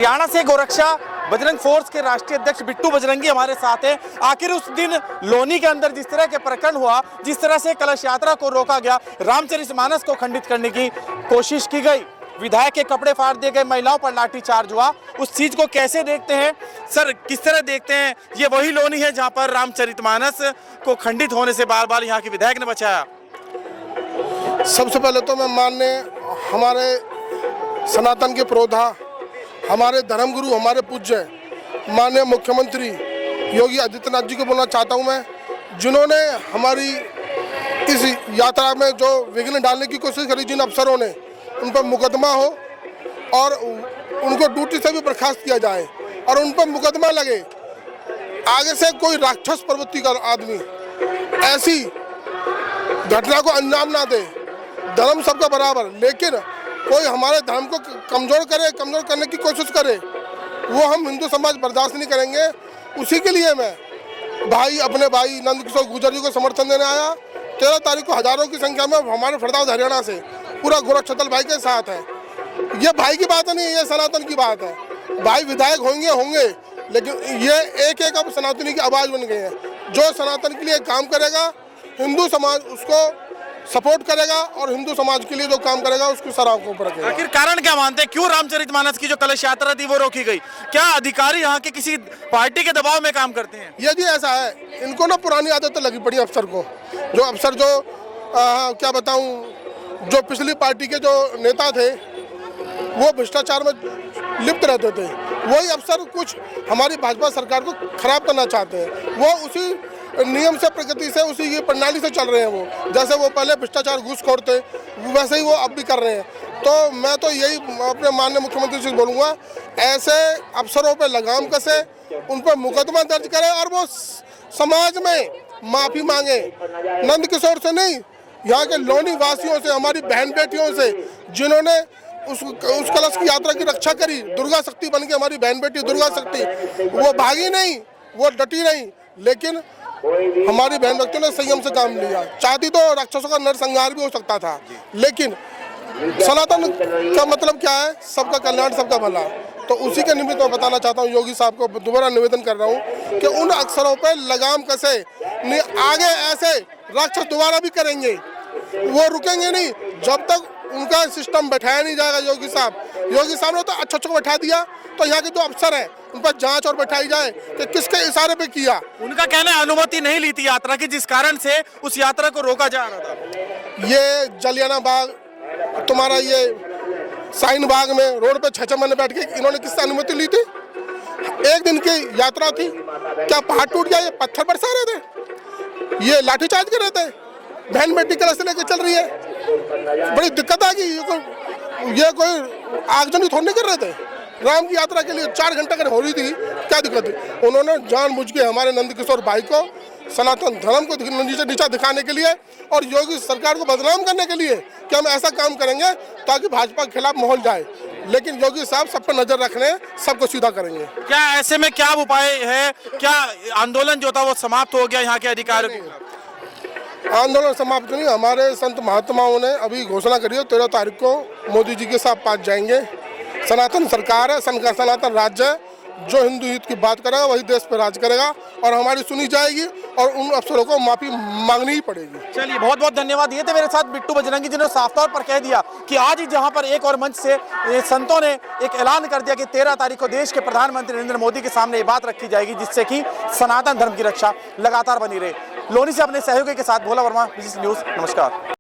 हरियाणा से गोरक्षा बजरंग फोर्स के राष्ट्रीय अध्यक्ष बिट्टू बजरंगी हमारे साथ हैं। आखिर उस दिन लोनी के अंदर जिस तरह के प्रकरण हुआ, जिस तरह से कलश यात्रा को रोका गया, रामचरितमानस को खंडित करने की कोशिश की गई, विधायक के कपड़े फाड़ दिए गए, महिलाओं पर लाठीचार्ज हुआ, उस चीज को कैसे देखते हैं सर? किस तरह देखते हैं? ये वही लोनी है जहां पर रामचरितमानस को खंडित होने से बार बार यहाँ के विधायक ने बचाया। सबसे पहले तो मैं माननीय हमारे सनातन के पुरोधा, हमारे धर्मगुरु, हमारे पूज्य माननीय मुख्यमंत्री योगी आदित्यनाथ जी को बोलना चाहता हूं मैं, जिन्होंने हमारी इस यात्रा में जो विघ्न डालने की कोशिश करी, जिन अफसरों ने, उन पर मुकदमा हो और उनको ड्यूटी से भी बर्खास्त किया जाए और उन पर मुकदमा लगे। आगे से कोई राक्षस प्रवृत्ति का आदमी ऐसी घटना को अंजाम ना दे। धर्म सबका बराबर, लेकिन कोई हमारे धर्म को कमजोर करने की कोशिश करे, वो हम हिंदू समाज बर्दाश्त नहीं करेंगे। उसी के लिए मैं अपने भाई नंदकिशोर गुर्जर जी को समर्थन देने आया। 13 तारीख को हजारों की संख्या में हमारे फरदाबाद हरियाणा से पूरा गोरक्षदल भाई के साथ है। ये भाई की बात नहीं है, ये सनातन की बात है। भाई विधायक होंगे, लेकिन ये एक अब सनातनी की आवाज़ बन गए हैं। जो सनातन के लिए काम करेगा, हिंदू समाज उसको सपोर्ट करेगा और हिंदू समाज के लिए जो काम करेगा उसको सराह को ऊपर रखेगा। आखिर कारण क्या मानते हैं, क्यों रामचरितमानस की जो कलश यात्रा थी वो रोकी गई? क्या अधिकारी यहाँ के किसी पार्टी के दबाव में काम करते हैं? ये जी ऐसा है, इनको ना पुरानी आदतें लगी पड़ी अफसर को। जो अफसर क्या बताऊं, जो पिछली पार्टी के जो नेता थे वो भ्रष्टाचार में लिप्त रहते थे। वही अफसर कुछ हमारी भाजपा सरकार को खराब करना चाहते हैं। वो उसी नियम से, प्रगति से, उसी की प्रणाली से चल रहे हैं। वो जैसे वो पहले भ्रष्टाचार घूसखोर थे, वैसे ही वो अब भी कर रहे हैं। तो मैं तो यही अपने माननीय मुख्यमंत्री से बोलूँगा, ऐसे अफसरों पे लगाम कसे, उन पर मुकदमा दर्ज करें और वो समाज में माफ़ी मांगे। नंदकिशोर से नहीं, यहाँ के लोनी वासियों से, हमारी बहन बेटियों से, जिन्होंने उस कलश की यात्रा की रक्षा करी। दुर्गा शक्ति बन के हमारी बहन बेटी दुर्गा शक्ति, वो भागी नहीं, वो डटी नहीं, लेकिन हमारी बहन बेटियों ने संयम से काम लिया। चाहती तो राक्षसों का नरसंहार भी हो सकता था, लेकिन सनातन का मतलब क्या है? सबका कल्याण, सबका भला। तो उसी के निमित्त मैं बताना चाहता हूँ, योगी साहब को दोबारा निवेदन कर रहा हूँ कि उन अक्षरों पर लगाम कसे। आगे ऐसे राक्षस दोबारा भी करेंगे, वो रुकेंगे नहीं जब तक उनका सिस्टम बैठाया नहीं जाएगा। योगी साहब ने तो अच्छा को बैठा दिया, तो यहाँ के जो अफसर हैं उन पर जांच और बैठाई जाए कि किसके इशारे पे किया। उनका कहना है अनुमति नहीं ली थी यात्रा की, जिस कारण से उस यात्रा को रोका जा रहा था। ये जलियाना बाग, तुम्हारा ये शाहीन बाग में रोड पे 6 महीने बैठ के इन्होंने किससे अनुमति ली थी? एक दिन की यात्रा थी, क्या पहाड़ टूट गया? ये पत्थर बरसा रहे थे, ये लाठीचार्ज कर रहे थे, बहन बेटी कलश लेके चल रही है। बड़ी दिक्कत आ गई। ये कोई आगजनी थोड़ी नहीं कर रहे थे। राम की यात्रा के लिए 4 घंटे अगर हो रही थी, क्या दिक्कत थी? उन्होंने जानबूझ के हमारे नंदकिशोर भाई को, सनातन धर्म को नीचा दिखाने के लिए और योगी सरकार को बदनाम करने के लिए कि हम ऐसा काम करेंगे ताकि भाजपा के खिलाफ माहौल जाए। लेकिन योगी साहब सब पर नजर रख रहे हैं, सबको सीधा करेंगे। क्या ऐसे में क्या उपाय है? क्या आंदोलन जो था वो समाप्त हो गया यहाँ के अधिकारियों के? आंदोलन समाप्त नहीं, हमारे संत महात्माओं ने अभी घोषणा करी है, 13 तारीख को मोदी जी के साथ पास जाएंगे। सनातन सरकार है, सनातन राज्य है, जो हिंदू हित की बात करेगा वही देश पर राज करेगा और हमारी सुनी जाएगी और उन अफसरों को माफी मांगनी ही पड़ेगी। चलिए, बहुत बहुत धन्यवाद। ये थे मेरे साथ बिट्टू बजरंगी, जिन्होंने साफ तौर पर कह दिया कि आज ही जहां पर एक और मंच से संतों ने एक ऐलान कर दिया कि 13 तारीख को देश के प्रधानमंत्री नरेंद्र मोदी के सामने ये बात रखी जाएगी, जिससे कि सनातन धर्म की रक्षा लगातार बनी रहे। लोनी से अपने सहयोगी के साथ भोला वर्मा, न्यूज़, नमस्कार।